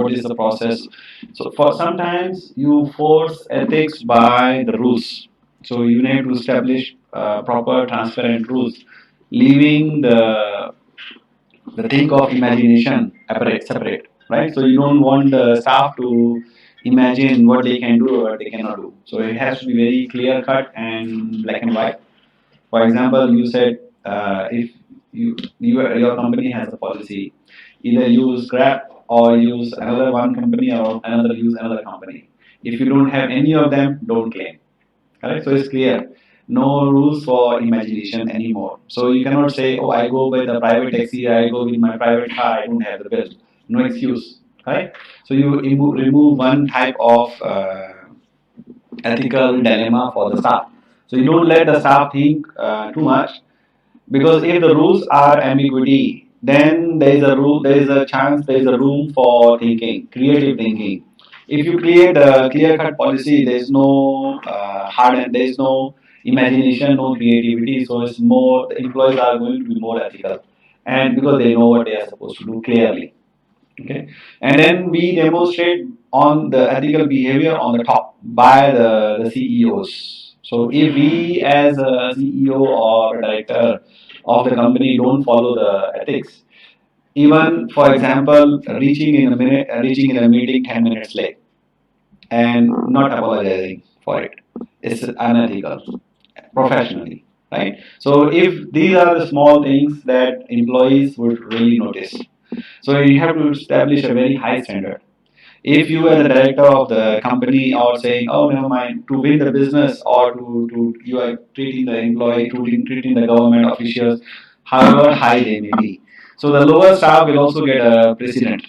what is the process. So for sometimes you force ethics by the rules. So you need to establish proper, transparent rules, leaving the think of imagination separate, right? So you don't want the staff to imagine what they can do or what they cannot do. So it has to be very clear cut and black and white. For example, you said if your company has a policy, either use Grab or use another one company or another use another company. If you don't have any of them, don't claim. Correct? So it's clear. No rules for imagination anymore. So you cannot say, oh, I go by the private taxi, I go with my private car, I don't have the bill. No excuse. Right? So you remove one type of ethical dilemma for the staff. So you don't let the staff think too much, because if the rules are ambiguity, then there is a rule, there is a chance, there is a room for thinking, creative thinking. If you create a clear-cut policy, there is no there is no imagination, no creativity. So it's more, the employees are going to be more ethical, and because they know what they are supposed to do clearly. Okay, and then we demonstrate on the ethical behavior on the top by the CEOs. So if we as a CEO or a director of the company don't follow the ethics, even for example reaching in a meeting 10 minutes late and not apologizing for it, it's unethical professionally, right? So if these are the small things that employees would really notice, so you have to establish a very high standard. If you as a director of the company are saying, oh, never mind, to win the business or to you are treating the employee, treating the government officials, however high they may be. So the lower staff will also get a precedent.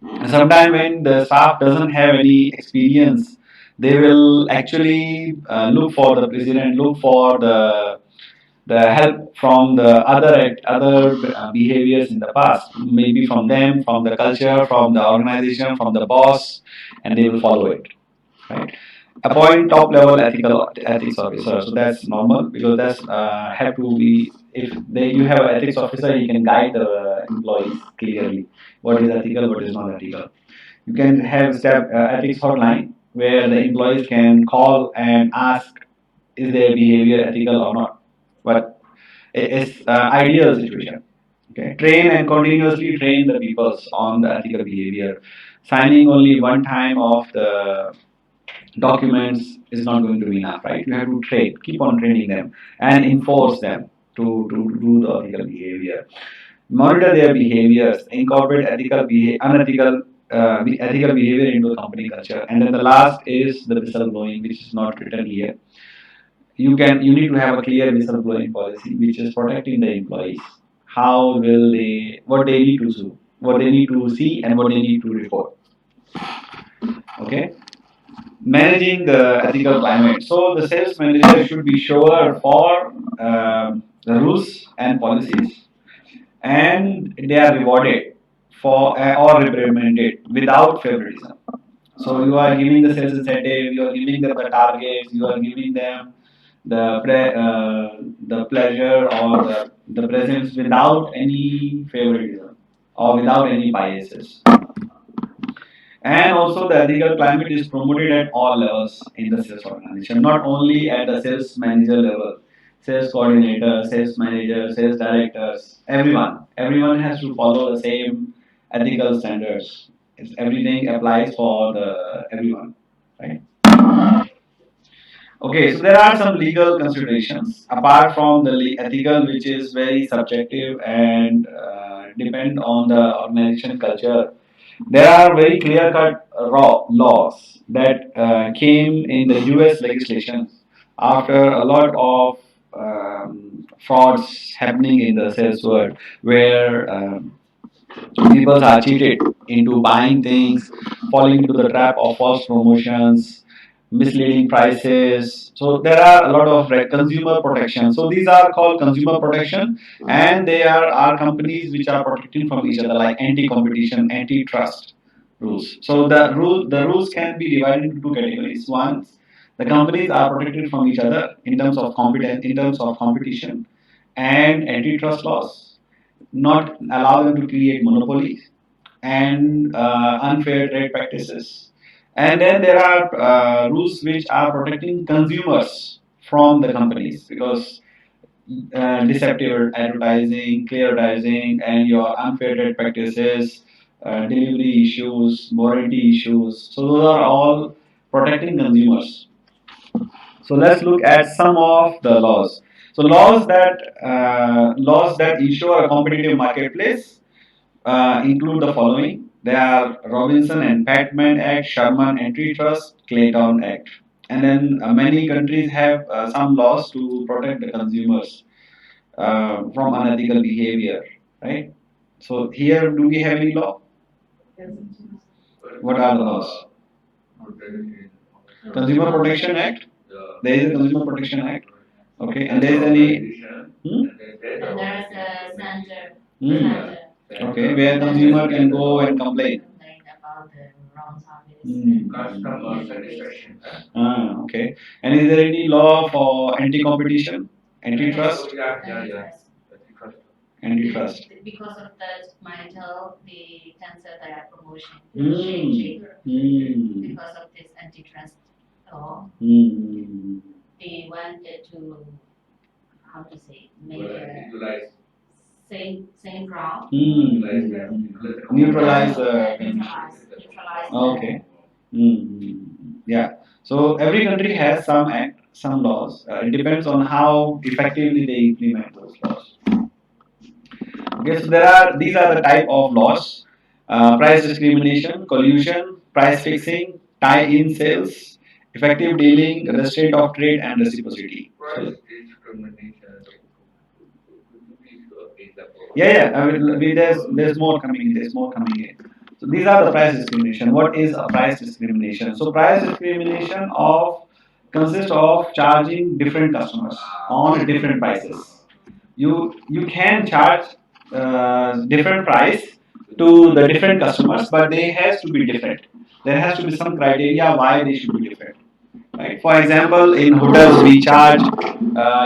And sometimes when the staff doesn't have any experience, they will actually look for the president, look for the help from the other behaviors in the past, maybe from them, from the culture, from the organization, from the boss, and they will follow it. Right? Appoint top level ethics officer. So that's normal, because that's have to be, if you have an ethics officer, he can guide the employees clearly what is ethical, what is not ethical. You can have ethics hotline where the employees can call and ask, is their behavior ethical or not. But it's ideal situation. Okay, train and continuously train the peoples on the ethical behavior. Signing only one time of the documents is not going to be enough, right? You have to train, keep on training them and enforce them to do the ethical behavior. Monitor their behaviors, incorporate ethical behavior into the company culture. And then the last is the whistleblowing, which is not written here. You need to have a clear whistleblowing policy, which is protecting the employees. How will they, what they need to do, what they need to see, and what they need to report. Okay. Managing the ethical climate. So the sales manager should be sure for the rules and policies, and they are rewarded for or reprimanded without favoritism. So you are giving the sales incentive, you are giving them the targets, you are giving them the pleasure or the presence without any favoritism or without any biases. And also the ethical climate is promoted at all levels in the sales organization, not only at the sales manager level, sales coordinator, sales manager, sales directors, everyone. Everyone has to follow the same ethical standards. Everything applies for the everyone, right? Okay, so there are some legal considerations apart from the ethical, which is very subjective and depend on the organization culture. There are very clear-cut laws that came in the U.S. legislation after a lot of frauds happening in the sales world, where people are cheated into buying things, falling into the trap of false promotions, misleading prices. So there are a lot of consumer protection. So these are called consumer protection, and they are companies which are protecting from each other, like anti-competition, antitrust rules. So the rules can be divided into two categories. One, the companies are protected from each other in terms of competition, and antitrust laws not allow them to create monopolies, and unfair trade practices. And then there are rules which are protecting consumers from the companies because deceptive advertising, clear advertising, and your unfair trade practices, delivery issues, warranty issues. So those are all protecting consumers. So let's look at some of the laws. So laws that ensure a competitive marketplace include the following. They are Robinson and Patman Act, Sherman Antitrust, Clayton Act. And then many countries have some laws to protect the consumers from unethical behavior, right? So here, do we have any law? What are the laws? Consumer Protection Act. There is a Consumer Protection Act. Okay, and there is any. Hmm? There's a center. Hmm. Okay, where consumer can go and complain. About the wrong service. Customer satisfaction. Okay. And is there any law for anti-competition, antitrust? Antitrust. Because of that mental, they cancel their promotion. Hmm. Because of this antitrust law, they wanted to, how to say, make a same ground. Neutralize Neutralize. Okay. Yeah. So every country has some act, some laws. It depends on how effectively they implement those laws. Okay, so these are the type of laws: price discrimination, collusion, price fixing, tie-in sales, effective dealing, restraint of trade, and reciprocity. So, yeah. There's more coming in. There's more coming in. So these are the price discrimination. What is a price discrimination? So price discrimination of consists of charging different customers on different prices. You can charge different price to the different customers, but they has to be different. There has to be some criteria why they should be different. Right? For example, in hotels we charge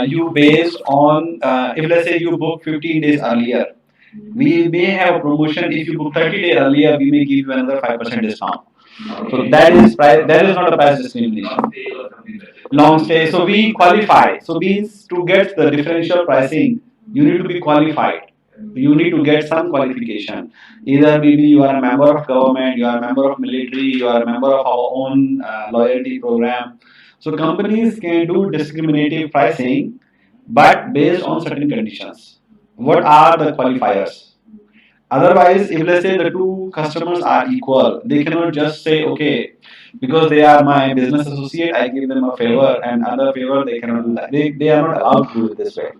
you based on if let's say you book 15 days earlier, we may have a promotion. If you book 30 days earlier, we may give you another 5% discount. So that is not a price discrimination. Long stay. So we qualify. So means to get the differential pricing, you need to be qualified. You need to get some qualification. Either maybe you are a member of government, you are a member of military, you are a member of our own loyalty program. So companies can do discriminative pricing, but based on certain conditions. What are the qualifiers? Otherwise, if let's say the two customers are equal, they cannot just say, okay, because they are my business associate, I give them a favor, and other favor they cannot do that. They are not allowed to do it this way.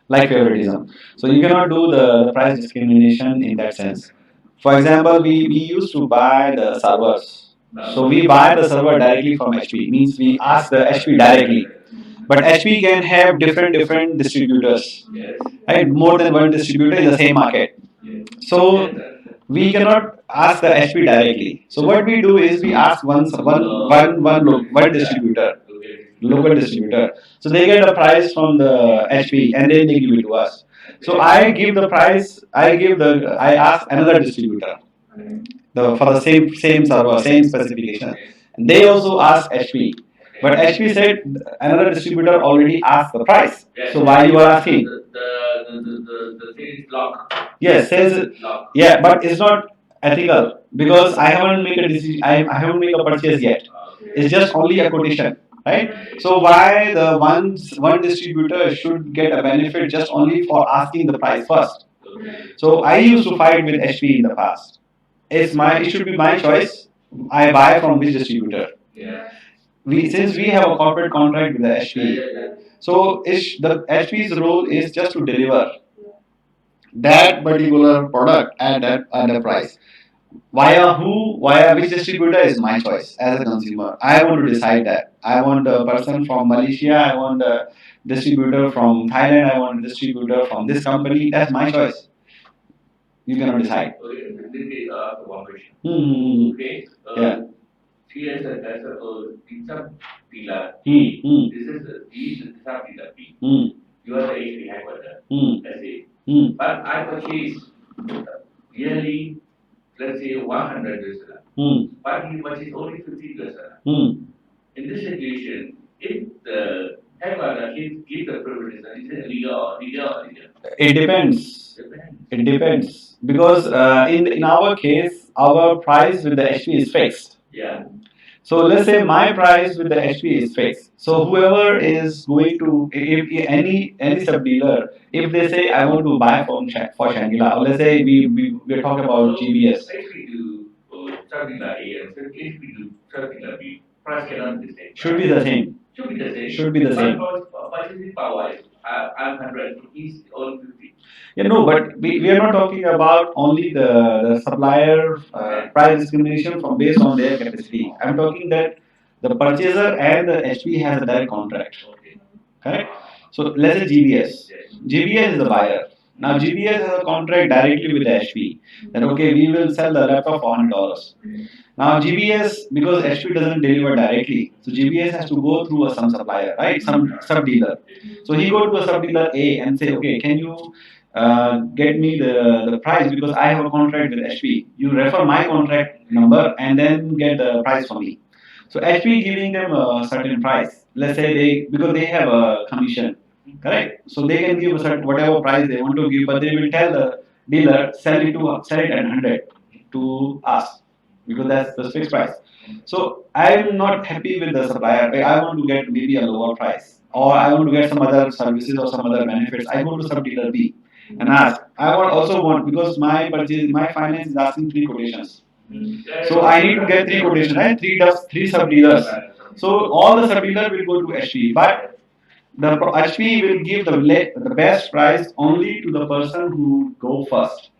Like favoritism. So you cannot do the price discrimination in that sense. For example, we used to buy the servers. So we buy the server directly from HP. Means we ask the HP directly. But HP can have different distributors, right? More than one distributor in the same market. So we cannot ask the HP directly. So what we do is we ask one distributor, local distributor. So they get the price from the HP and then they give it to us. So I give the price. I ask another distributor for the same server, same specification. And they also ask HP. But HP said another distributor already asked the price. So why you are asking? Yes, says yeah, but it's not ethical because I haven't made a decision. I haven't made a purchase yet. It's just only a quotation, right? So why the one distributor should get a benefit just only for asking the price first? So I used to fight with HP in the past. It should be my choice. I buy from which distributor. Since we have a corporate contract with the HP, so the HP's role is just to deliver that particular product at a price. Via which distributor is my choice as a consumer. I want to decide that. I want a person from Malaysia, I want a distributor from Thailand, I want a distributor from this company. That's my choice. You cannot decide. Okay. Yeah. Hmm. yearly, let's say $100, but he purchased only $50. In this situation, if the headquarter gives the privilege, is it legal or illegal? It depends. It depends because in our case, our price with the HP is fixed. Yeah. So let's say my price with the HP is fixed. So whoever is going to, if any sub dealer, if they say I want to buy from for Shangri-La, or let's say we're talking about GBS. If we do Shangri-La A and if we do Shangri-La B, price cannot be the same. Should be the same. Should be the same. Should be the same. But purchasing power is I'm 100 rupees or 50. Yeah, no, but we are not talking about only the supplier price discrimination from based on their capacity. I'm talking that the purchaser and the HP has a direct contract. Correct? So let's say GBS. GBS is the buyer. Now GBS has a contract directly with the HP that okay, we will sell the laptop for $100. Now GBS, because HP doesn't deliver directly, so GBS has to go through some supplier, right? Some sub dealer. So he go to a sub dealer A and say, okay, can you get me the price because I have a contract with HP. You refer my contract number and then get the price for me. So HP giving them a certain price. Let's say they because they have a commission, correct? So they can give a certain whatever price they want to give, but they will tell the dealer sell it at 100 to us because that's the fixed price. So I'm not happy with the supplier. I want to get maybe a lower price, or I want to get some other services or some other benefits. I go to sub dealer B and ask. I want also want because my finance is asking three quotations. So I need to get three quotations, right? Three sub dealers. So all the sub dealer will go to HP, but the HP will give the best price only to the person who go first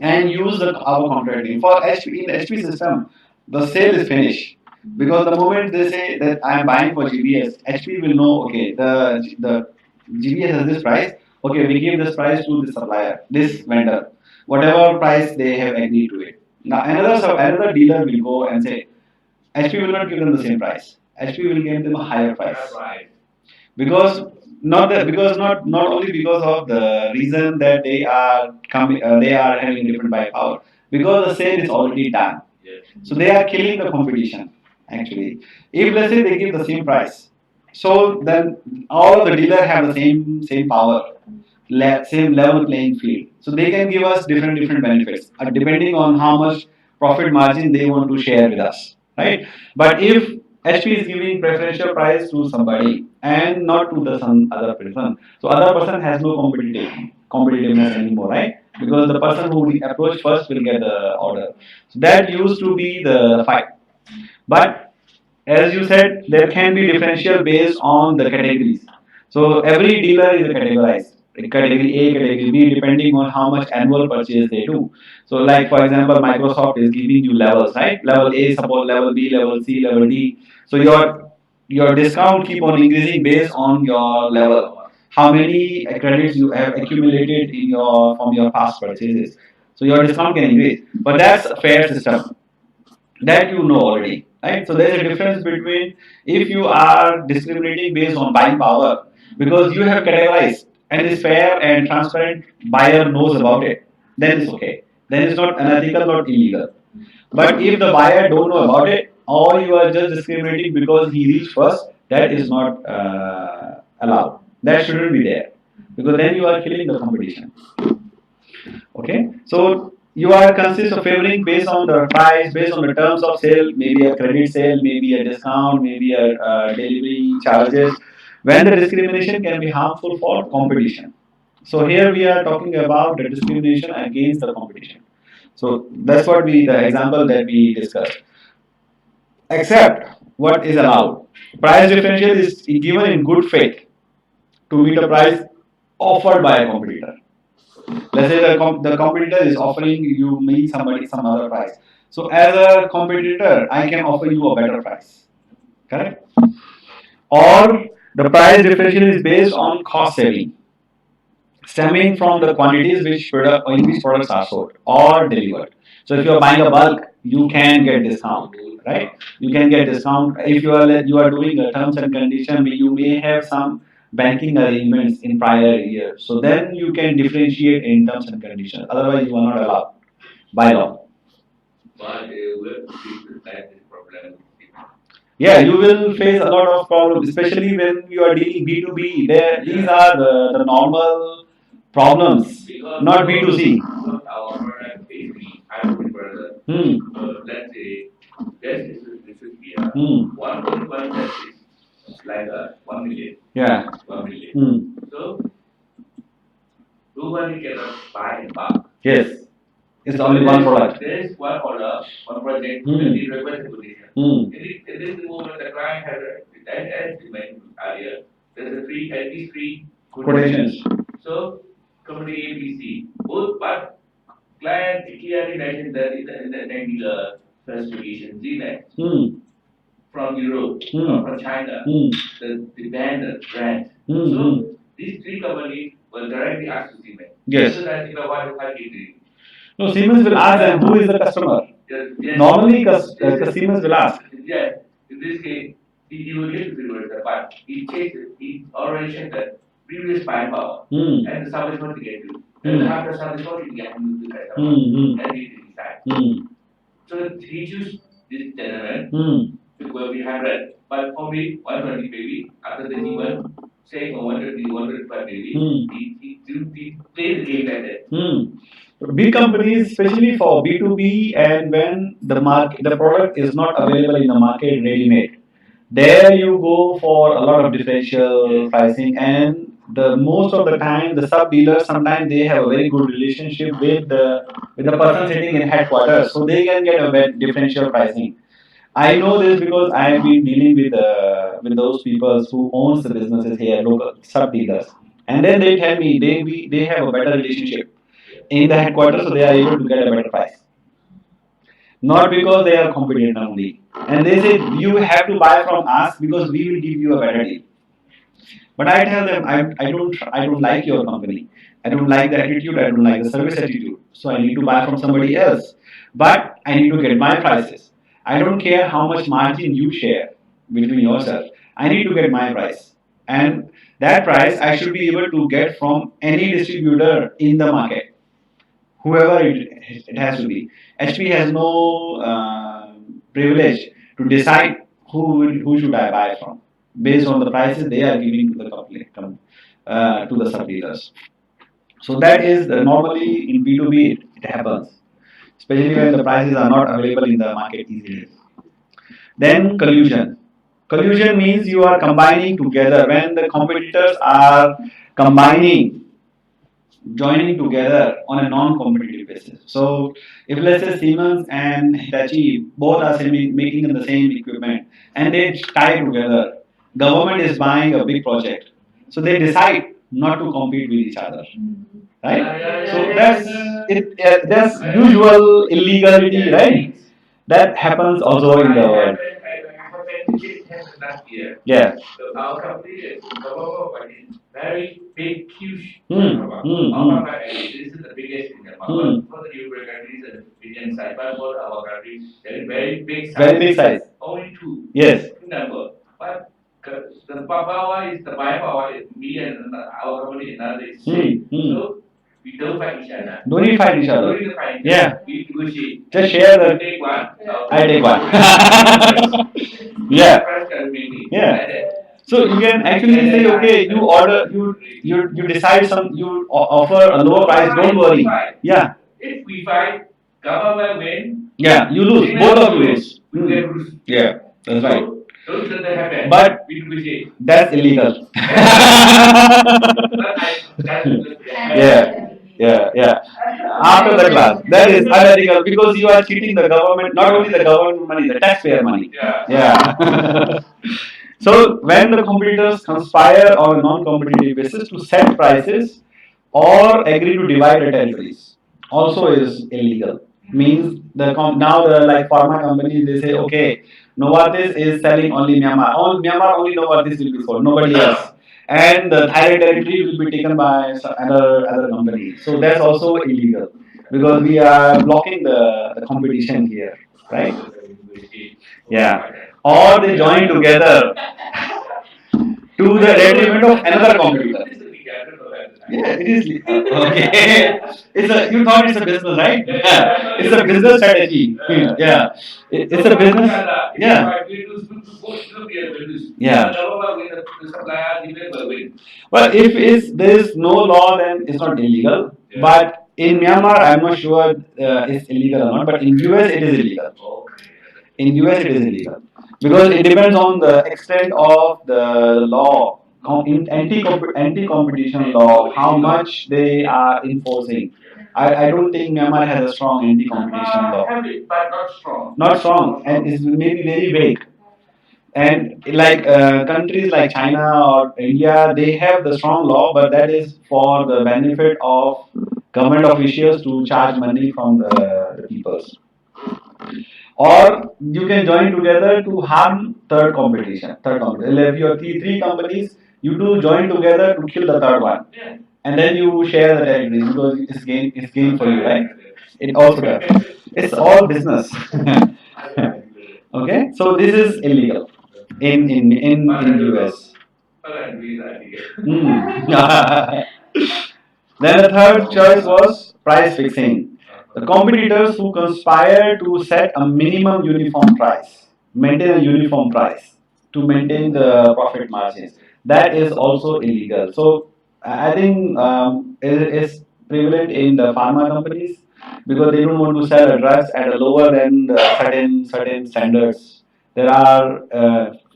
and use our contracting. For HP, in the HP system, the sale is finished. Because the moment they say that I am buying for GBS, HP will know, okay, the GBS has this price, okay, we give this price to the supplier, this vendor, whatever price they have agreed to it. Now another dealer will go and say, HP will not give them the same price. HP will give them a higher price because not only because of the reason that they are having different buy power because the sale is already done, so they are killing the competition actually. If let's say they give the same price, so then all of the dealers have the same power, same level playing field, so they can give us different benefits depending on how much profit margin they want to share with us, right? But if HP is giving preferential price to somebody and not to the some other person, so other person has no competitiveness anymore, right? Because the person who we approach first will get the order. So that used to be the fight. But as you said, there can be differential based on the categories. So every dealer is categorized. Category A, category B, depending on how much annual purchase they do. So, like for example, Microsoft is giving you levels, right? Level A support level B, level C, level D. So your discount keep on increasing based on your level. How many credits you have accumulated in your from your past purchases. So your discount can increase. But that's a fair system that you know already, right? So there's a difference between if you are discriminating based on buying power because you have categorized and it's fair and transparent, buyer knows about it, then it's okay. Then it's not unethical, not illegal. But if the buyer don't know about it, or you are just discriminating because he reached first, that is not allowed. That shouldn't be there because then you are killing the competition. Okay, so you are consist of favoring based on the price, based on the terms of sale, maybe a credit sale, maybe a discount, maybe a delivery charges. When the discrimination can be harmful for competition. So here we are talking about the discrimination against the competition. So that's what the example that we discussed. Except what is allowed. Price differential is given in good faith to meet a price offered by a competitor. Let's say the competitor is offering you me somebody some other price. So as a competitor, I can offer you a better price. Correct? Or the price differential is based on cost saving, stemming from the quantities which product in which products are sold or delivered. So if you are buying a bulk, you can get discount, right? You can get discount if you are doing a terms and condition. You may have some banking arrangements in prior years. So then you can differentiate in terms and conditions. Otherwise, you are not allowed. by law. But will face this problem. Yeah, you will face a lot of problems, especially when you are dealing B2B. These are the normal problems, because not B2C. Our product is B2B brother. Let's say this is here. One test is like 1 million. Yeah. 1 million. So nobody cannot buy and buy. Yes. It's only one product. There is one order, one project, and the request position. In this moment, the client has, as you mentioned earlier, there's a three, at least three quotations. So, company A, B, C, both, but client clearly mentioned that in the technical specification, Z-Net, from Europe, or from China, the brand. So, these three companies will directly ask to Z-Net. Yes. So that, what is it? No, Siemens will ask them who is the customer. Yes. Normally, Siemens will ask. Yes. In this case, he will get to the reverse, but he already checked the previous buy power and the service what to get to. And after service what he get to the customer. And he decide. So he choose this gentleman to go be 100. But for me, 120 baby, after the G1, say 125 baby, he play the game like that. Big companies, especially for B2B, and when the product is not available in the market ready-made, there you go for a lot of differential pricing, and the most of the time the sub dealers sometimes they have a very good relationship with the person sitting in headquarters, so they can get a differential pricing. I know this because I have been dealing with those people who owns the businesses here, local sub dealers, and then they tell me they have a better relationship in the headquarters, so they are able to get a better price. Not because they are competent only. And they say you have to buy from us because we will give you a better deal. But I tell them I don't like your company. I don't like the attitude, I don't like the service attitude. So I need to buy from somebody else. But I need to get my prices. I don't care how much margin you share between yourself. I need to get my price. And that price I should be able to get from any distributor in the market, whoever it has to be. HP has no privilege to decide who should I buy from based on the prices they are giving to the company, to the sub dealers. So that is normally in B2B it happens, especially when the prices are not available in the market easily. Then collusion. Collusion means you are combining together when the competitors are combining, joining together on a non-competitive basis. So if let's say Siemens and Hitachi both are making the same equipment and they tie together, government is buying a big project, so they decide not to compete with each other, right? So that's it. That's usual illegality, right? That happens also in the world. Last year. Yeah. So our company is very big, huge. This is the biggest in the market. For the European countries, it's medium size, but for our country, there is very big size. Very big size. Only two. Yes. Two number. But the power is the buy power is me and our company another is same. So we don't fight each other. Don't need fight each other. Don't need to fight. Yeah. We negotiate. Just share the. Take one. I take one. Yeah. Yeah. So you can actually say, okay, you order, you decide you offer a lower price. Don't worry. Yeah. If we fight, government win. Yeah, you lose. Both of you lose. Yeah, that's right. Don't let that happen. But that's illegal. Yeah. Yeah, yeah. After the class, that is unethical because you are cheating the government, not only the government money, the taxpayer money. Yeah. So when the competitors conspire on a non-competitive basis to set prices or agree to divide the territories, also is illegal. Means now the like pharma companies they say okay, Novartis is selling only Myanmar. All Myanmar only Novartis will be sold, nobody else. And the Thailand territory will be taken by other companies. So that's also illegal because we are blocking the competition here, right? Yeah. Or they join together to the detriment of another competitor. Yeah, it is. Okay. It's a. You thought it's a business, right? Yeah. It's a business strategy. Yeah. It's a business. Yeah. Yeah. Well, if is there is no law, then it's not illegal. But in Myanmar, I'm not sure it's illegal or not. But in US, it is illegal. In US, it is illegal because it depends on the extent of the law, anti competition law, how much they are enforcing. I don't think Myanmar has a strong anti competition law. But not strong. Not strong, and it's maybe very vague. And like countries like China or India, they have the strong law, but that is for the benefit of government officials to charge money from the peoples. Or you can join together to harm third competition. Third competition. If you have three companies, you do join together to kill the third one, and then you share the territory because it's gain for you, right? It also does. It's all business. Okay, so this is illegal in US. Mm. Then the third choice was price fixing. The competitors who conspire to set a minimum uniform price, maintain a uniform price to maintain the profit margins. That is also illegal. So I think it is prevalent in the pharma companies because they don't want to sell a drugs at a lower than the certain standards. There are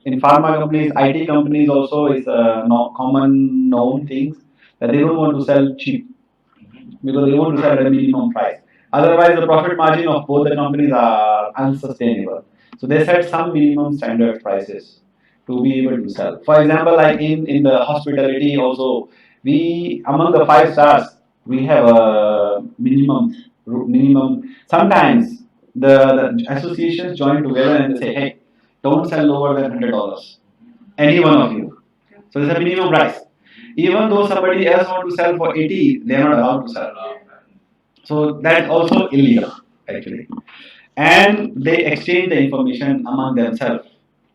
in pharma companies, IT companies also is a common known things that they don't want to sell cheap because they want to sell at a minimum price. Otherwise, the profit margin of both the companies are unsustainable. So they set some minimum standard prices to be able to sell. For example, like in the hospitality also, we among the 5 stars we have a minimum. Sometimes the associations join together and they say, hey, don't sell lower than $100. Any one of you. So there's a minimum price. Even though somebody else want to sell for 80, they are not allowed to sell. So that's also illegal, actually. And they exchange the information among themselves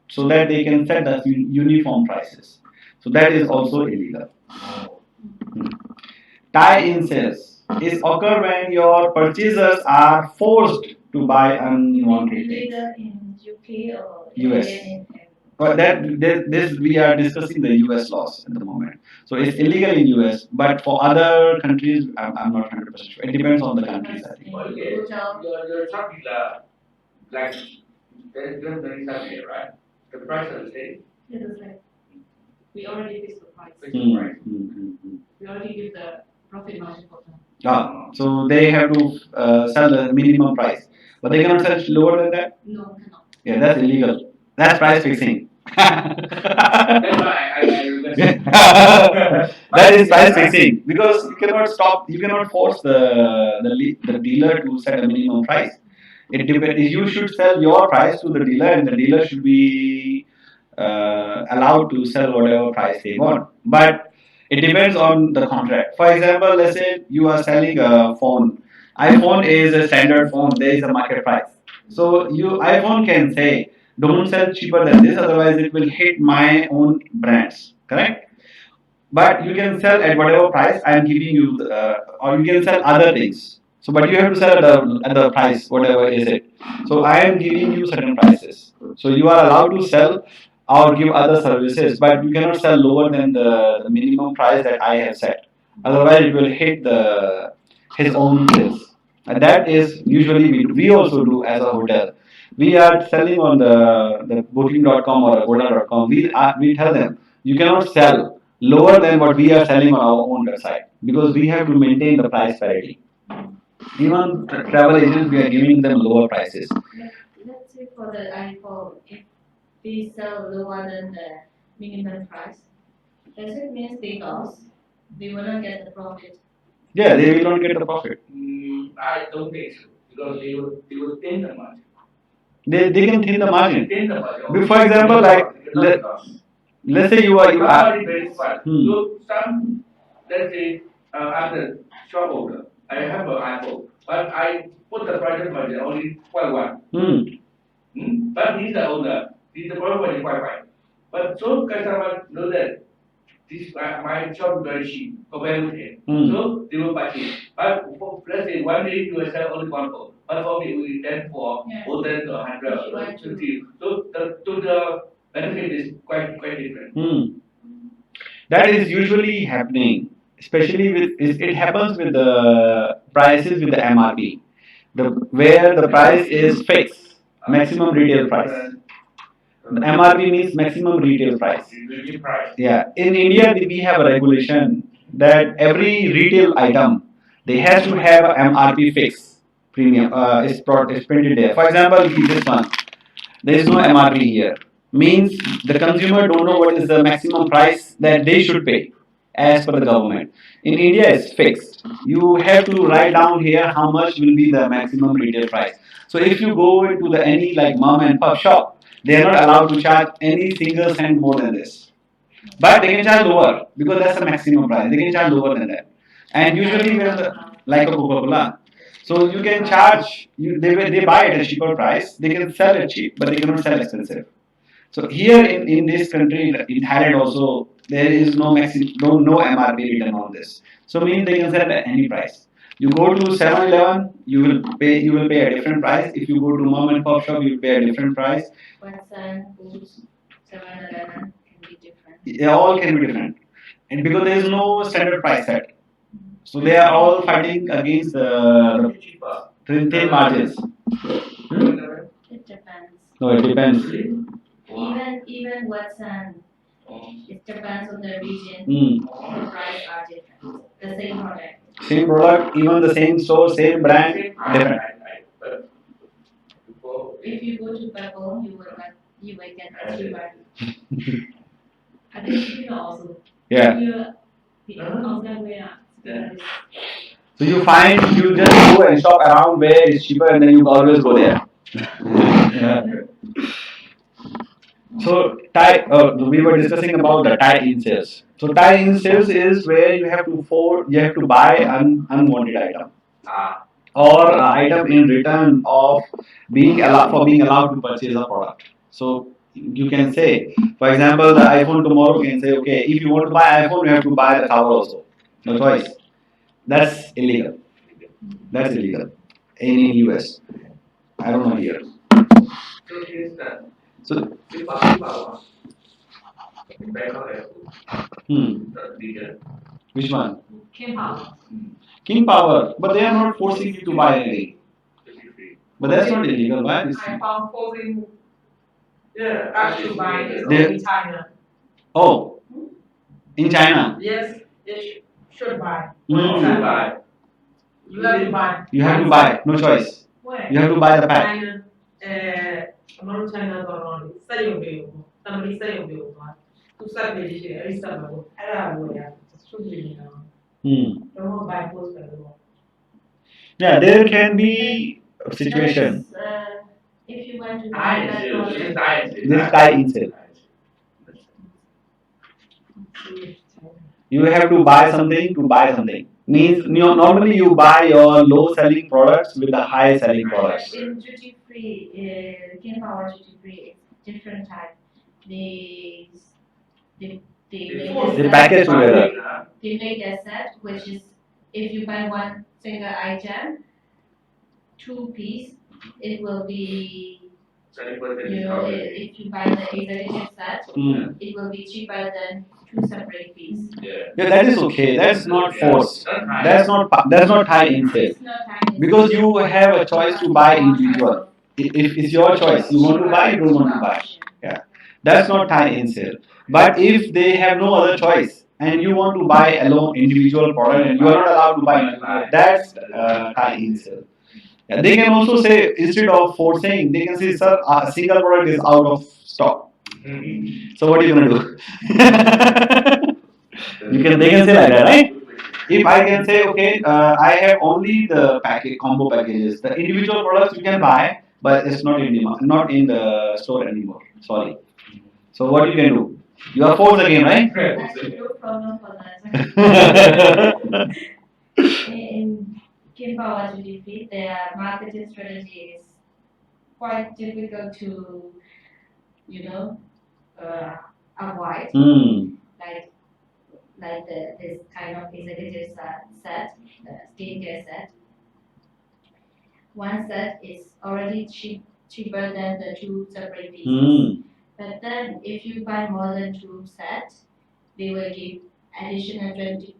so that they can set the uniform prices. So that is also illegal. Tie-in sales is occur when your purchasers are forced to buy unwanted things. In UK or US. But this we are discussing the US laws at the moment. So it's illegal in US, but for other countries, I'm not 100% sure. It depends on the countries, I think. Okay. Your shop dealer, like, there's very something, right? The price is the same. It is like, we already fixed the price. We already give the profit margin for them. So they have to sell the minimum price, but they cannot sell lower than that. No, cannot. Yeah, that's illegal. That's price fixing. That's why That is price fixing because you cannot stop. You cannot force the dealer to set a minimum price. It depends. You should sell your price to the dealer, and the dealer should be allowed to sell whatever price they want. But it depends on the contract. For example, let's say you are selling a phone. iPhone is a standard phone. There is a market price. So you iPhone can say, don't sell cheaper than this, otherwise it will hit my own brands. Correct? But you can sell at whatever price I am giving you, or you can sell other things. So, but you have to sell at the price, whatever is it. So, I am giving you certain prices. So, you are allowed to sell or give other services, but you cannot sell lower than the minimum price that I have set. Otherwise, it will hit his own sales. And that is usually we also do as a hotel. We are selling on the booking.com or agoda.com. We tell them you cannot sell lower than what we are selling on our own website because we have to maintain the price parity. Even travel agents, we are giving them lower prices. Let's say for the iPhone, if we sell lower than the minimum price, does it mean they lost? They will not get the profit. Yeah, they will not get the profit. I don't think so because they will thin the margin. They can thin the margin. For example, like let's say you are So some, let's say, I'm the shop owner. I have an iPhone, but I put the private margin only 0.1. But he's the owner. He's the profit margin 0.5. But so customer know that this my shop very cheap compared with it. So they will purchase. But let's say one day you will sell only one phone. One phone will then for more than 150. So the benefit is quite different. That is usually happening, especially with it happens with the prices with the MRP, where the price is fixed, maximum retail price. The MRP means maximum retail price. Yeah, in India we have a regulation that every retail item they has to have a MRP fix premium. It's printed there. For example, this one, there is no MRP here. Means the consumer don't know what is the maximum price that they should pay as per the government. In India, it's fixed. You have to write down here how much will be the maximum retail price. So if you go into the any like mom and pop shop, they are not allowed to charge any single cent more than this. But they can charge lower because that's the maximum price. They can charge lower than that. And usually when like a Coca-Cola, so you can charge they buy at a cheaper price. They can sell it cheap, but they cannot sell expensive. So here in this country, in Thailand also, there is no MRP written on this. So means they can sell at any price. You go to 7-Eleven, you will pay a different price. If you go to mom and pop shop, you will pay a different price. Watson, Boots, 7-Eleven can be different. Yeah, all can be different, and because there is no standard price set, so they are all fighting against the thin margins. It depends. No, it depends. Even Watson, it depends on the region. The price are different. The same product. Same product, even the same store, same brand, different. If you go to Bangkok, you will get a cheaper. I think you also. Yeah. Yeah. So you just go and shop around where it's cheaper and then you always go there. Yeah. So we were discussing about the tie-in sales. So tie-in sales is where you have to buy an unwanted item or an item in return of being allowed to purchase a product. So you can say, for example, the iPhone tomorrow can say, okay, if you want to buy iPhone, you have to buy the cover also. No choice. That's illegal. That's illegal in US. I don't know here. So which one? King Power. King Power, but they are not forcing you to buy anything. But that's not illegal. Why? I found forcing us to buy is They- in China. Oh, in China. Yes, they should buy. Should buy. You have to buy. You have to buy. No choice. Where? You have to buy the pack. China. Non China don't say you do. Somebody say you do. To start with, it's about. I don't know. Should be. Don't buy clothes by the law. Yeah, there can be a situation. If you want to buy This tie-in sale. You have to buy something to buy something. Means normally you buy your low selling products with the high selling products. In duty free, King Power duty free, it's different type. They They package together. They make a set, which is if you buy one single item, 2 piece, it will be. If you buy the executive set, it will be cheaper than 2 separate pieces. Yeah, that is okay. That's not forced. That's not tie-in sale. It's not time. Because you have a choice to buy individual. If it's your choice, you want to buy, you don't want to buy. Yeah, that's not tie-in sale. But if they have no other choice and you want to buy alone individual product and you are not allowed to buy individual, that's tie-in sale. Yeah, they can also say instead of forcing, they can say, sir, a single product is out of stock. So what are you gonna do? They can say like that, right? If I can say, okay, I have only the combo packages. The individual products you can buy, but it's not not in the store anymore. Sorry. So what you can do? You are forced again, right? No problem for that. In King Power duty free, their marketing strategy is quite difficult to, avoid. Like like this kind of executive set, skincare set. One set is already cheaper than the two separate pieces. But then if you buy more than two sets, they will give additional 20%.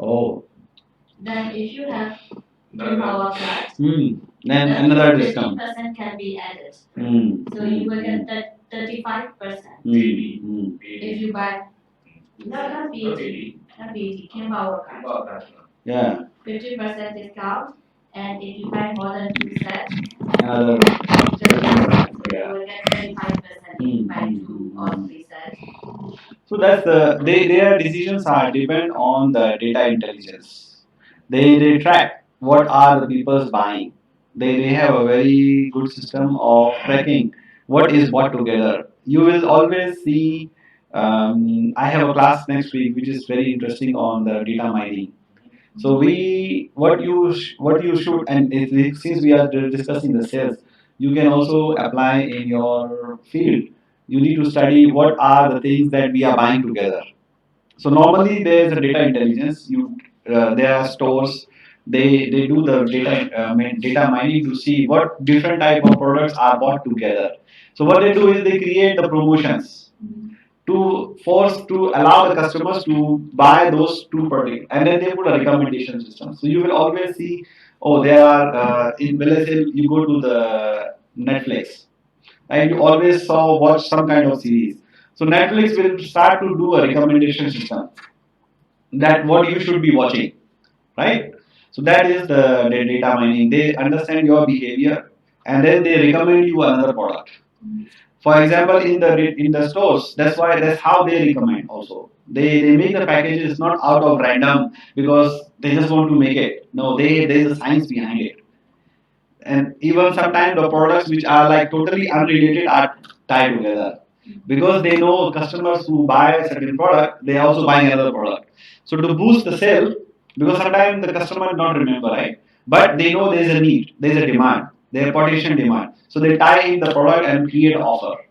Oh. Then if you have two power flat, then another discount. 50% can be added. So you will get that 35%. If you buy not BT, not BT, Kim Power card. Yeah. 50% discount, and if you buy more than two sets, another 30%. So you will get 35% if you buy two or three sets. So that's their decisions are depend on the data intelligence. They track what are the people's buying. They have a very good system of tracking what is bought together. You will always see. I have a class next week which is very interesting on the data mining. So what you should, and since we are discussing the sales, you can also apply in your field. You need to study what are the things that we are buying together. So normally there is a data intelligence. There are stores. They do the data mining to see what different type of products are bought together. So what they do is they create the promotions to force to allow the customers to buy those two products, and then they put a recommendation system. So you will always see, oh, there are in let's say you go to the Netflix, and you always saw watch some kind of series. So Netflix will start to do a recommendation system that what you should be watching, right? So that is the data mining. They understand your behavior, and then they recommend you another product. For example, in the stores, that's how they recommend also. They make the packages not out of random because they just want to make it. No, there's a science behind it. And even sometimes the products which are like totally unrelated are tied together because they know customers who buy a certain product, they are also buying another product. So to boost the sale, because sometimes the customer not remember, right? But they know there is a need, there is a demand, there is potential demand. So they tie in the product and create an offer.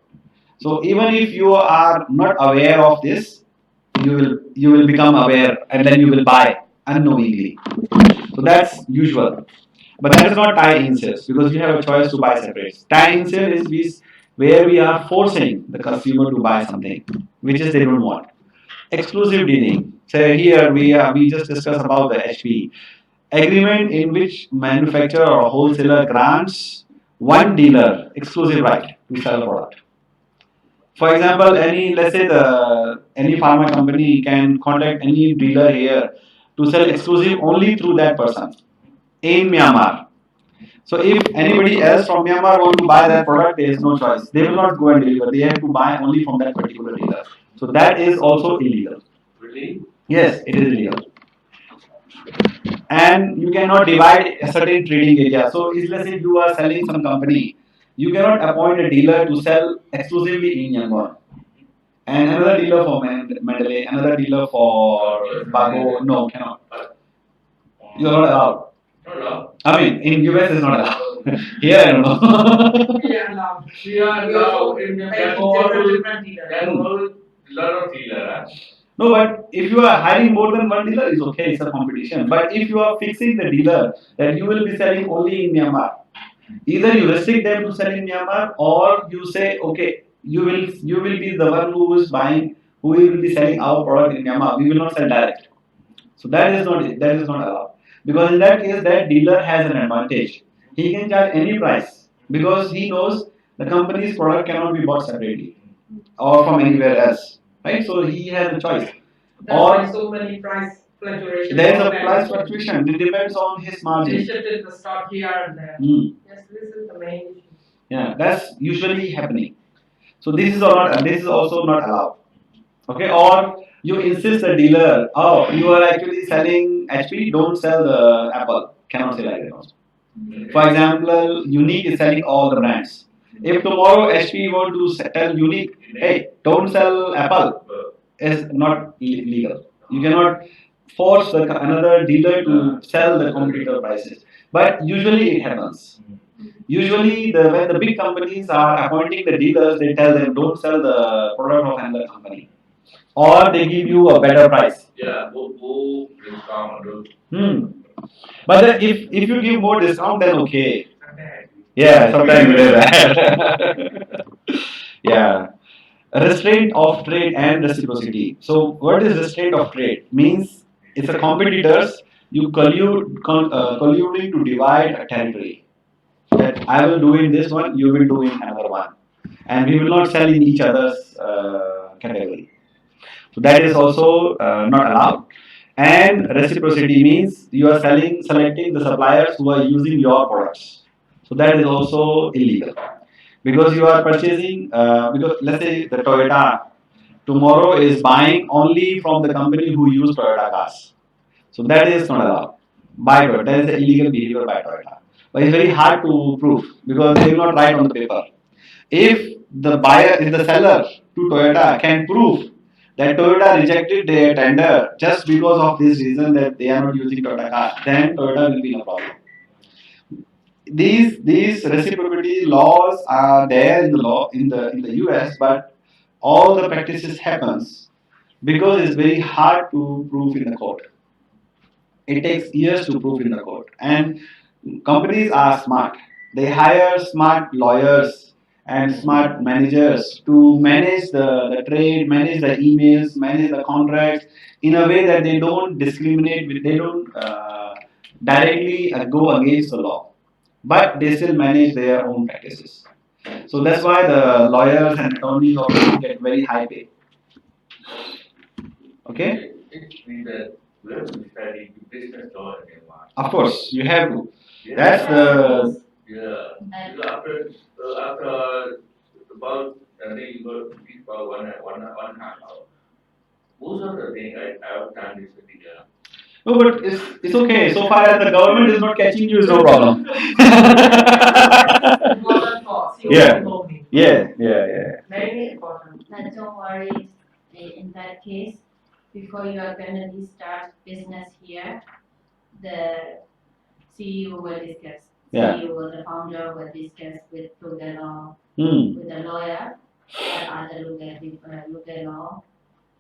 So even if you are not aware of this, you will become aware and then you will buy unknowingly. So that's usual. But that is not tie-in sales because you have a choice to buy separate. Tie-in sale is where we are forcing the consumer to buy something which is they don't want. Exclusive dealing. So here we just discussed about the HP agreement in which manufacturer or wholesaler grants one dealer exclusive right to sell a product. For example, any let's say the any pharma company can contact any dealer here to sell exclusive only through that person in Myanmar. So if anybody else from Myanmar want to buy that product, there is no choice. They will not go and deliver. They have to buy only from that particular dealer. So that is also illegal. Really? Yes, it is illegal. And you cannot divide a certain trading area. So if let's say you are selling some company, you cannot appoint a dealer to sell exclusively in Yangon. And another dealer for Mandalay, another dealer for Bago. No, cannot. You are not allowed. Not allowed. I mean, in US it's not allowed. Here I don't know. We are allowed. We are allowed in different dealers. There are a lot of dealers. No, but if you are hiring more than one dealer, it's okay. It's a competition. But if you are fixing the dealer that you will be selling only in Myanmar, either you restrict them to sell in Myanmar, or you say, okay, you will be the one who is buying, who will be selling our product in Myanmar. We will not sell direct. So that is not allowed. Because in that case, that dealer has an advantage. He can charge any price because he knows the company's product cannot be bought separately or from anywhere else. Right? So he has a choice. That's why so many price fluctuations. There is a price fluctuation. It depends on his margin. He shifted the stock here and there. Yes, this is the main issue. Yeah, that's usually happening. So this is also not allowed. Okay, or you insist the dealer, oh, you are actually selling HP, don't sell the Apple. Cannot say like that also. For example, Unique is selling all the brands. If tomorrow HP want to tell Unique, hey, don't sell Apple, is not legal. You cannot force another dealer to sell the competitor prices. But usually it happens. Usually, when the big companies are appointing the dealers, they tell them don't sell the product of another company. or they give you a better price. Yeah, more discount. But if you give more discount, then okay. Yeah, sometimes it is that. Yeah. Restraint of trade and reciprocity. So, what is restraint of trade? Means it's a competitors you colluding to divide a territory. That I will do in this one, you will do in another one, and we will not sell in each other's category. So that is also not allowed. And reciprocity means you are selecting the suppliers who are using your products. So that is also illegal because you are purchasing. Because let's say the Toyota tomorrow is buying only from the company who use Toyota cars. So that is not allowed by Toyota. That is the illegal behavior by Toyota. But it's very hard to prove because they will not write on the paper. If the seller to Toyota can prove that Toyota rejected their tender just because of this reason that they are not using Toyota cars, then Toyota will be in a problem. These reciprocity laws are there in the law in the US, but all the practices happens because it's very hard to prove in the court. It takes years to prove in the court. And companies are smart. They hire smart lawyers and smart managers to manage the trade, manage the emails, manage the contracts in a way that they don't discriminate, they don't directly go against the law. But they still manage their own practices. So that's why the lawyers and attorneys also get very high pay. Okay? We have to study business law in Myanmar. Of course, you have to. Yeah. That's the. Yeah. After about I think you got to speak about one half hour. Most of the thing I have done is No, but it's okay. So far as the government is not catching you, is no problem. Yeah. Yeah, yeah, yeah. Very important. But don't worry, in that case, before you are going to start business here, the CEO will discuss. Yeah. CEO or the founder will discuss with the law, with the lawyer, what are the legal law,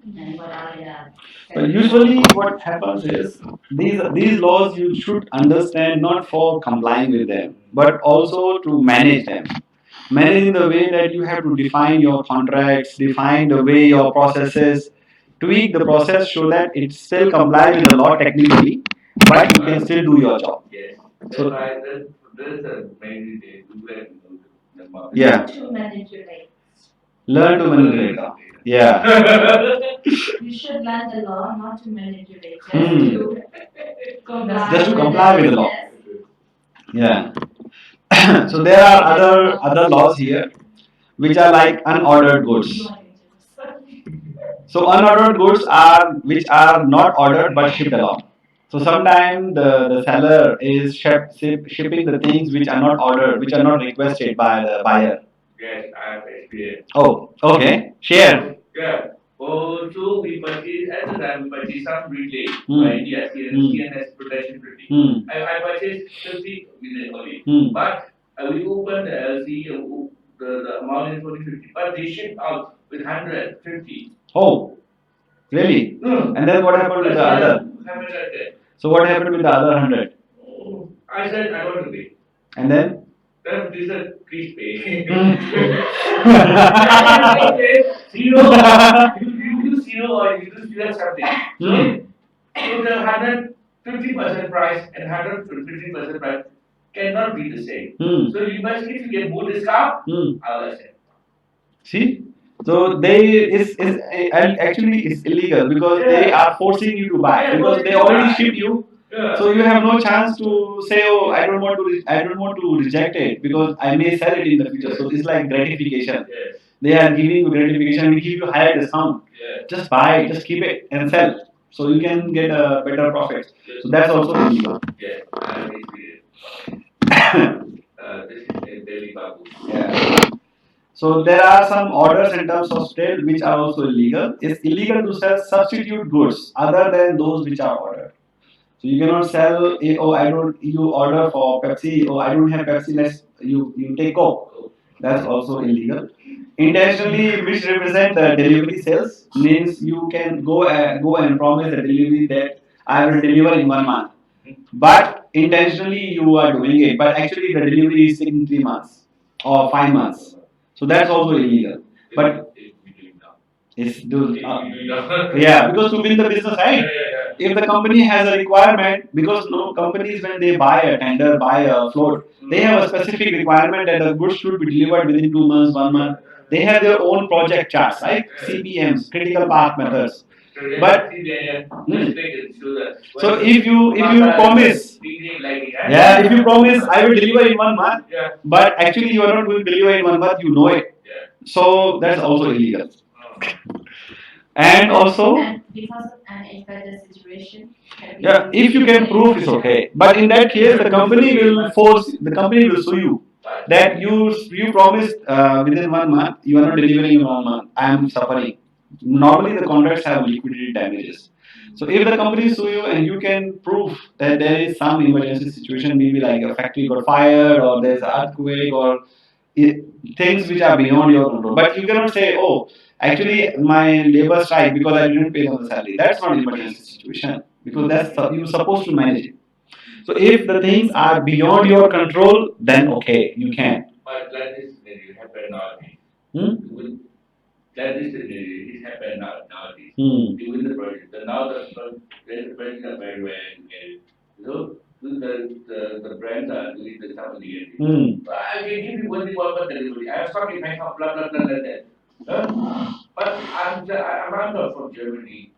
and what are the. But usually, what happens is these laws you should understand not for complying with them, but also to manage them. Managing the way that you have to define your contracts, define the way your processes, tweak the process so that it still complies with the law technically, but you can still do your job. Yes. So There's a mainly they do that in the yeah. To manipulate. Learn to manipulate. Yeah. You should learn the law, not to manipulate, just to comply. Just to comply with the law. Yes. Yeah. So there are other laws here which are like unordered goods. So unordered goods are which are not ordered but shipped along. So sometimes the seller is shipping the things which are not ordered, which are not requested by the buyer. Yes, I have experience. Oh, okay. Share. Yeah. Oh, so we purchase at the time we purchase some retail by India, CNS protection retail. I purchased 50 million only. But we opened the LC, the amount is only 50. But they shipped out with 150. Oh, really? And then what happened with the other? So what happened with the other 100? I said I want to pay. And then? Then they said please pay. You do zero or you do something. So the 150% price and 150% price cannot be the same. So you must, if you get more discount, I'll accept. See? So actually it's illegal because they are forcing you to buy because they already ship you. So you have no chance to say, oh, I don't want to reject it because I may sell it in the future. So it's like gratification. Yes. They are giving you gratification. We give you higher discount. Yes. Just buy it, just keep it and sell. So you can get a better profit. So that's also illegal. Yes, I have experience. This is a daily babu. Yeah. So there are some orders in terms of trade which are also illegal. It's illegal to sell substitute goods other than those which are ordered. So you cannot sell. You order for Pepsi. Oh, I don't have Pepsi. You take Coke. That's also illegal. intentionally misrepresent the delivery sales means you can go and promise the delivery that I will deliver in 1 month, but intentionally you are doing it, but actually the delivery is in 3 months or 5 months. So that's also illegal. But it's yeah, because to win the business, right? If the company has a requirement, because no companies when they buy a tender, buy a float, they have a specific requirement that the goods should be delivered within 2 months, 1 month. They have their own project charts, right? CPMs, critical path methods. But so if you promise, yeah, if you promise I will deliver in 1 month, but actually you are not going to deliver in 1 month, you know it. So that's also illegal. And also, And because of unexpected situation. yeah, if you can prove it's okay. But in that case, the company will sue you. That you promised within 1 month, you are not delivering in 1 month. I am suffering. Normally, the contracts have liquidated damages. So if the company sue you and you can prove that there is some emergency situation, maybe like a factory got fired or there's an earthquake or i- things which are beyond your control. But you cannot say, oh, actually my labor strike because I didn't pay them the salary. That's not emergency situation because you're supposed to manage it. So if the things are beyond your control, then okay, you can. But let this scenario happen nowadays. Hmm? Let this scenario is happen nowadays. Hmm. You win the project. Now the projects are very rare to get it. So the brands are doing the stuff again. I can give you one delivery. I have stock in my house, blah blah blah like that. But I'm not from Germany.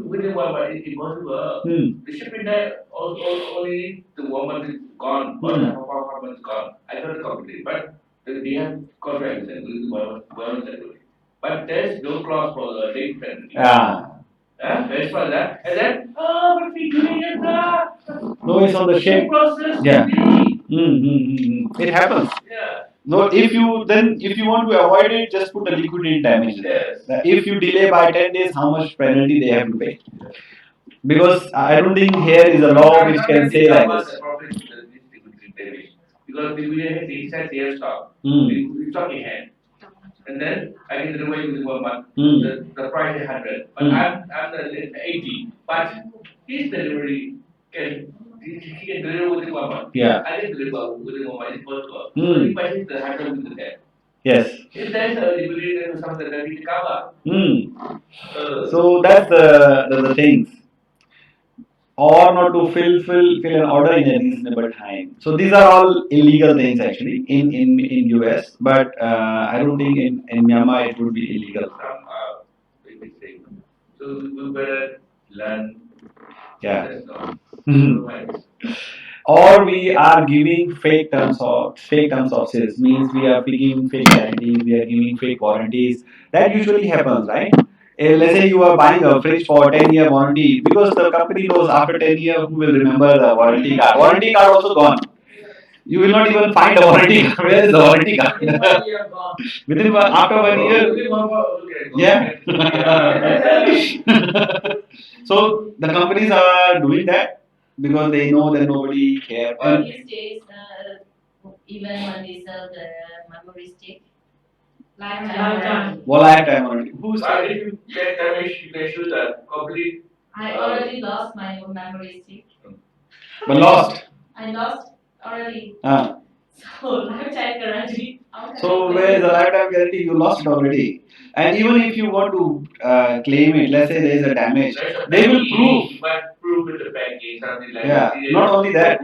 Within 1 month, it won't work. The shipping there only the 1 month is gone. Half month is gone. I got the company, but they have contracts and within 1 month delivery. But there's no clause for the late penalty. Yeah. There's for that. And then, but we doing it now. No, it's on the ship. Process. Yeah. Mm-hmm. It happens. Yeah. No, if you want to avoid it, just put a liquidated damage there. Yes. If you delay by 10 days, how much penalty they have to pay? Because I don't think here is a law which can say like this. Because we said their stock. We stock in hand. And then I can deliver you within 1 month. The price is 100. But I'm the 80. But his delivery he can deliver within 1 month. Yeah. I can deliver within 1 month. It's first work. So he buys the 100 within 10. Yes. If there is a liquidity, then something that we can cover. So that's the things. Or not to fill an order in a reasonable time. So these are all illegal things actually in US, but I don't think in Myanmar it would be illegal. So we better learn. Yeah. Or we are giving fake terms of sales means we are giving fake guarantees, we are giving fake warranties. That usually happens, right? Let's say you are buying a fridge for 10-year warranty because the company knows after 10 years who will remember the warranty card. Warranty card also gone. You will not even find a warranty card. Where is the warranty card? After 1 year. Yeah. So the companies are doing that because they know that nobody cares. These days, even when they sell the memory stick, lifetime. What lifetime warranty? Who's But if you get damage, you can shoot a complete. I already lost my memory stick. But lost. I lost already. Ah. So lifetime guarantee. So where is the lifetime guarantee? You lost it already. And even if you want to claim it, let's say there is a damage, they will prove. But prove with the banking, something like that. Yeah. Not only that.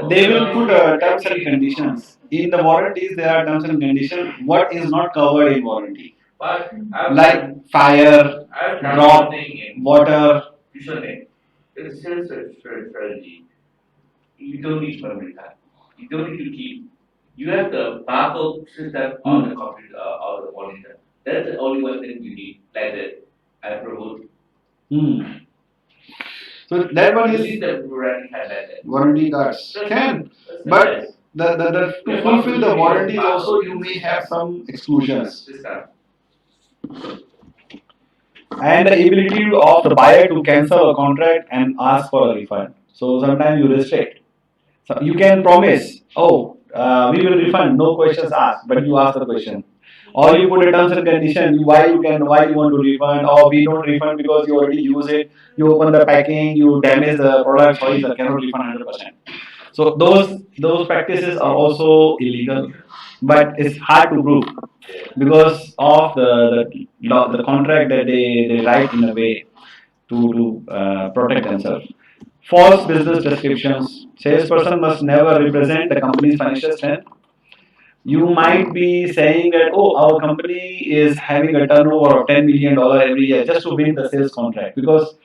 They will put terms and conditions. In the warranties, there are terms and conditions. What is not covered in warranty? But like fire, drop, water. It's still strategy. You don't need memory card. You don't need to keep. You have the barcode system on the computer or the monitor. That's the only one thing you need. Like that, I promote. So that one is the warranty card like that. Warranty cards can, but to fulfill the warranties also you may have some exclusions. And the ability of the buyer to cancel a contract and ask for a refund. So sometimes you restrict. So you can promise, we will refund, no questions asked, but you ask the question. Or you put a terms and condition why you want to refund, or we don't refund because you already use it. You open the packing, you damage the product, sorry sir, cannot refund 100%. So those practices are also illegal, but it's hard to prove because of the contract that they write in a way to protect themselves. False business descriptions. Salesperson must never represent the company's financial strength. You might be saying that, oh, our company is having a turnover of $10 million every year just to win the sales contract, because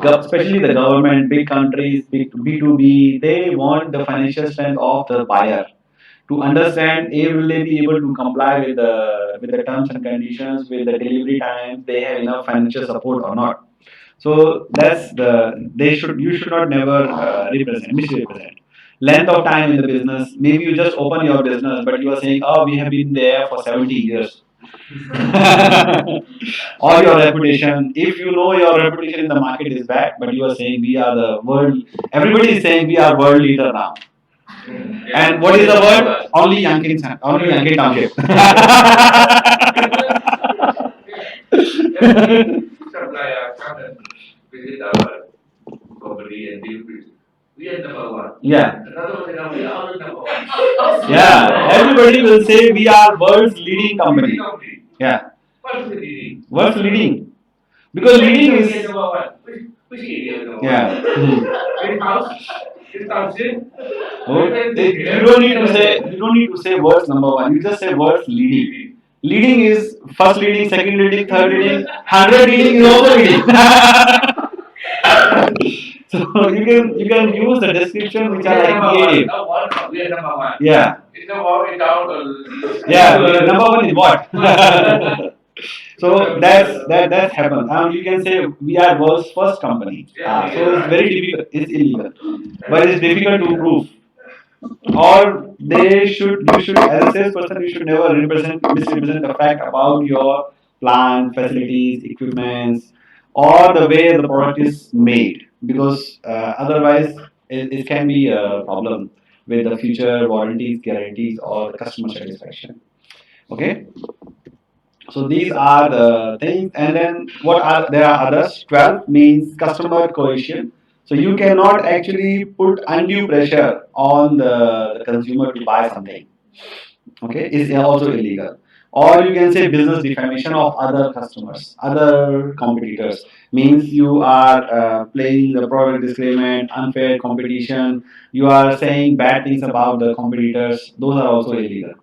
especially the government, big countries, big B2B, they want the financial strength of the buyer to understand, a, will they be able to comply with the terms and conditions, with the delivery times, they have enough financial support or not. So that's they should you should not never misrepresent. Length of time in the business. Maybe you just open your business, but you are saying, oh, we have been there for 70 years. Or your reputation. If you know your reputation in the market is bad, but you are saying we are the world. Everybody is saying we are world leader now. And what is the word? Only Yankin, only Yankin Township. Supplier come and visit our company and deal with. We are number one. Yeah. Another one is we are always number one. Yeah. Everybody will say we are world's leading company. Yeah. What's the leading? What's leading? Because leading We are is. number one. Which area is number one? Yeah. Which house? Which township? Oh, you don't need to say words number one. You just say words leading. Leading is first leading, second leading, third leading, 100 leading is also leading. So you can use the description which are like creative. We are number one. Yeah. It's number one without. Yeah. Number one is what? So that's happened. You can say we are world's first company. So it's very difficult. It's illegal, but it's difficult to prove. Or you should, as a salesperson, you should never misrepresent the fact about your plant, facilities, equipments, or the way the product is made, because otherwise it can be a problem with the future warranties, guarantees, or the customer satisfaction. Okay. So these are the things, and then what are there are others. 12 means customer coercion. So you cannot actually put undue pressure on the consumer to buy something. Okay, is also illegal. Or you can say business defamation of other customers, other competitors. Means you are playing the product discrimination, unfair competition. You are saying bad things about the competitors. Those are also illegal.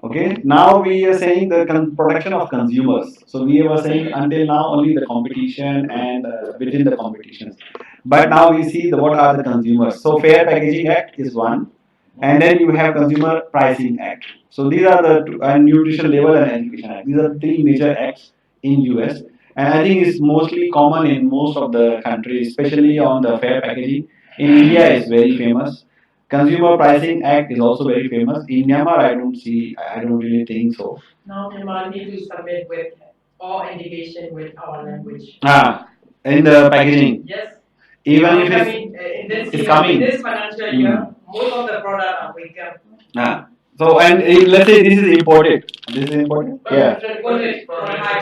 Okay, now we are saying the protection of consumers. So we were saying until now only the competition and within the competitions. But now we see what are the consumers. So Fair Packaging Act is one, and then you have Consumer Pricing Act. So these are the Nutrition Label and Education Act. These are three major acts in US, and I think it's mostly common in most of the countries, especially on the fair packaging. In India, it's very famous. Consumer Pricing Act is also very famous. In Myanmar, I don't really think so. Now Myanmar need to submit with all indication with our language. In the packaging. Yes. Even if in this it's year, coming. in this financial year, most of the product are vegan. So and let's say this is imported. This is imported. Yeah.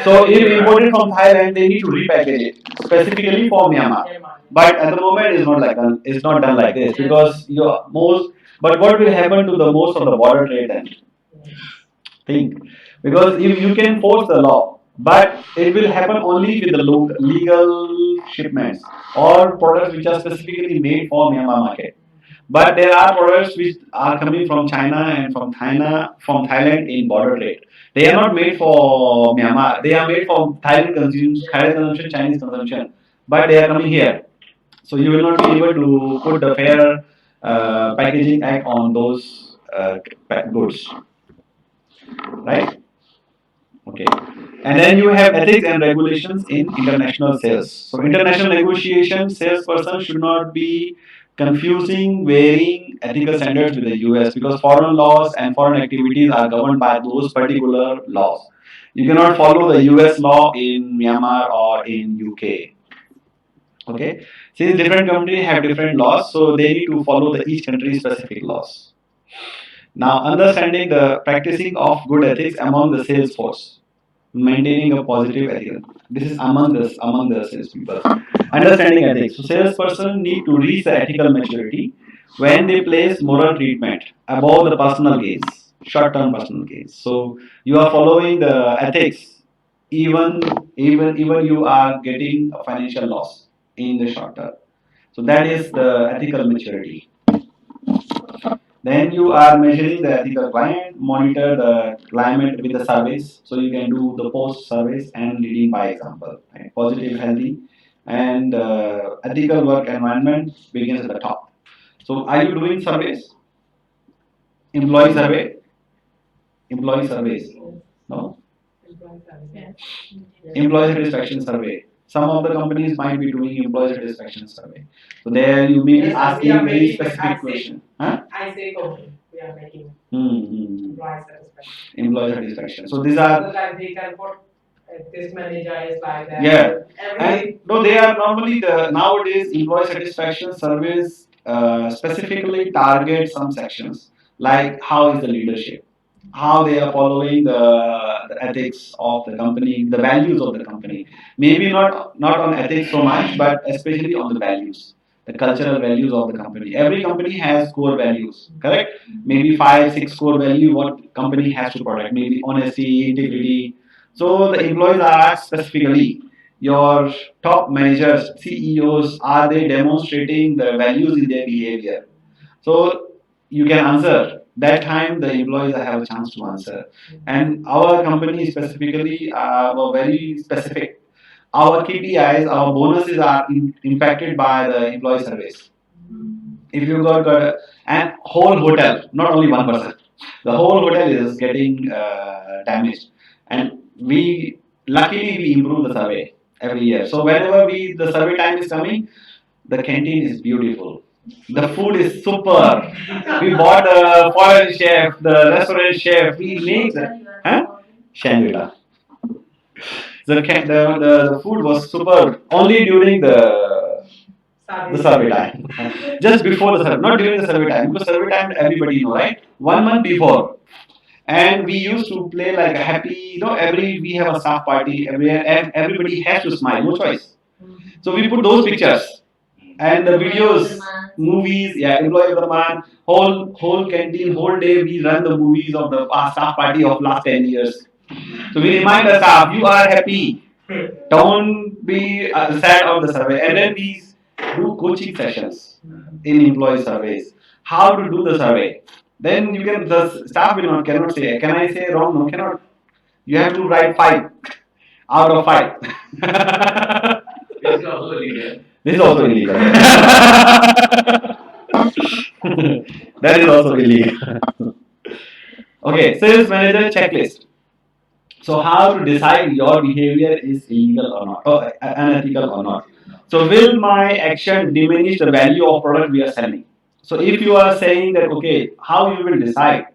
So if imported from Thailand, they need to repackage it specifically for Myanmar. But at the moment, it's not done like this, because your most. But what will happen to the most of the border trade then? Think, because if you can force the law, but it will happen only with the legal shipments or products which are specifically made for Myanmar market. But there are products which are coming from China and from Thailand in border trade. They are not made for Myanmar. They are made for Thailand consumption, Chinese consumption. But they are coming here. So you will not be able to put the Fair Packaging Act on those goods, right? Okay. And then you have ethics and regulations in international sales. So international negotiation, salesperson should not be confusing varying ethical standards with the US, because foreign laws and foreign activities are governed by those particular laws. You cannot follow the US law in Myanmar or in UK. Okay. Since different countries have different laws, so they need to follow each country's specific laws. Now, understanding the practicing of good ethics among the sales force, maintaining a positive ethical. This is among the salespeople. Understanding ethics. So, salesperson need to reach the ethical maturity when they place moral treatment above the personal gains, short-term personal gains. So, you are following the ethics, even you are getting a financial loss in the short term. So that is the ethical maturity. Then you are measuring the ethical client, monitor the climate with the surveys. So you can do the post surveys and leading by example. Right? Positive, healthy, and ethical work environment begins at the top. So are you doing surveys? Employee survey? Employee surveys? No? Yeah. Employee satisfaction survey. Some of the companies might be doing employee satisfaction survey. So there you may be Yes, we asking are very making specific question. Huh? I say company, we are making Hmm. employee satisfaction. Employee satisfaction. So these are Other than they can put, this manager is like that. yeah. Every And no, they are normally the nowadays employee satisfaction surveys specifically target some sections like how is the leadership, how they are following the ethics of the company, the values of the company. Maybe not on ethics so much, but especially on the values, the cultural values of the company. Every company has core values, correct? Maybe five, six core value what company has to protect. Maybe honesty, integrity. So the employees are asked specifically your top managers, CEOs, are they demonstrating the values in their behavior? So you can answer. That time the employees have a chance to answer. And our company specifically were very specific. Our KPIs, our bonuses are impacted by the employee surveys. If you got and whole hotel, not only one person, the whole hotel is getting damaged, and we luckily we improve the survey every year. So whenever we the survey time is coming, the canteen is beautiful. The food is super. We bought the foreign chef, the restaurant chef. We make the Shangri-La. The food was super only during the survey time. Just before the survey, not during the survey time, because survey time everybody know, right? 1 month before. And we used to play like a happy, every we have a staff party, everybody has to smile, no choice. So we put those pictures and the videos, movies, yeah, employee of the month, whole canteen, whole day we run the movies of the staff party of last 10 years. So we remind the staff, you are happy. Don't be sad on the survey. And then we do coaching sessions in employee surveys. How to do the survey. Then you can the staff will not cannot say, can I say wrong? No, cannot. You have to write 5 out of 5. This is also illegal. This is also illegal. That is also illegal. Okay, sales manager checklist. So how to decide your behavior is illegal or not, or unethical or not. So will my action diminish the value of product we are selling? So if you are saying that okay, how you will decide?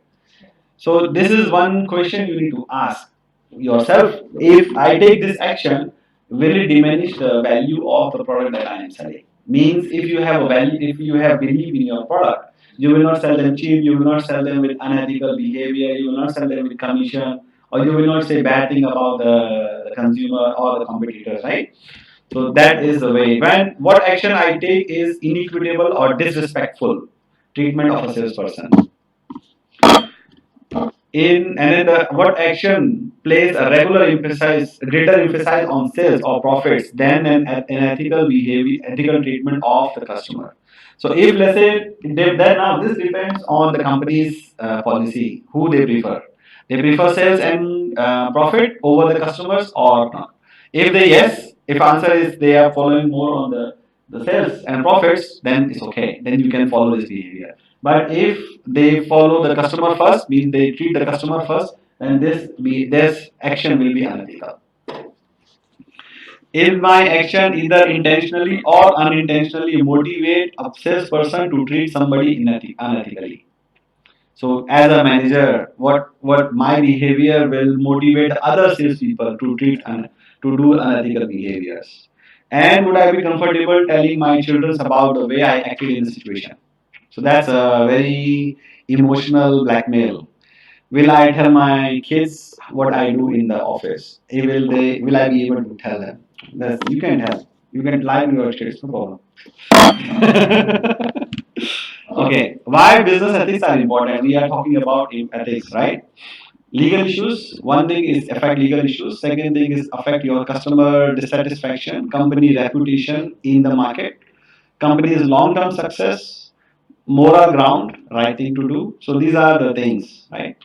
So this is one question you need to ask yourself. If I take this action, will it diminish the value of the product that I am selling? Means if you have a value, if you have belief in your product, you will not sell them cheap, you will not sell them with unethical behavior, you will not sell them with commission, or you will not say bad thing about the consumer or the competitors, right? So that is the way. When what action I take is inequitable or disrespectful treatment of a salesperson. And then what action plays a regular emphasis, greater emphasis on sales or profits than an ethical behavior, ethical treatment of the customer. So if let's say then now this depends on the company's policy, who they prefer. They prefer sales and profit over the customers or not. If they yes, if answer is they are following more on the sales and profits, then it's okay. Then you can follow this behavior. But if they follow the customer first, means they treat the customer first, then this action will be unethical. If my action either intentionally or unintentionally motivate a salesperson to treat somebody unethically. So as a manager, what my behavior will motivate other salespeople to to do unethical behaviors. And would I be comfortable telling my children about the way I acted in the situation? So that's a very emotional blackmail. Will I tell my kids what I do in the office? Will I be able to tell them? You can tell. You can lie to your kids, no problem. Okay, why business ethics are important? We are talking about ethics, right? Legal issues. One thing is affect legal issues. Second thing is affect your customer dissatisfaction, company reputation in the market, company's long-term success, moral ground, right thing to do. So these are the things, right?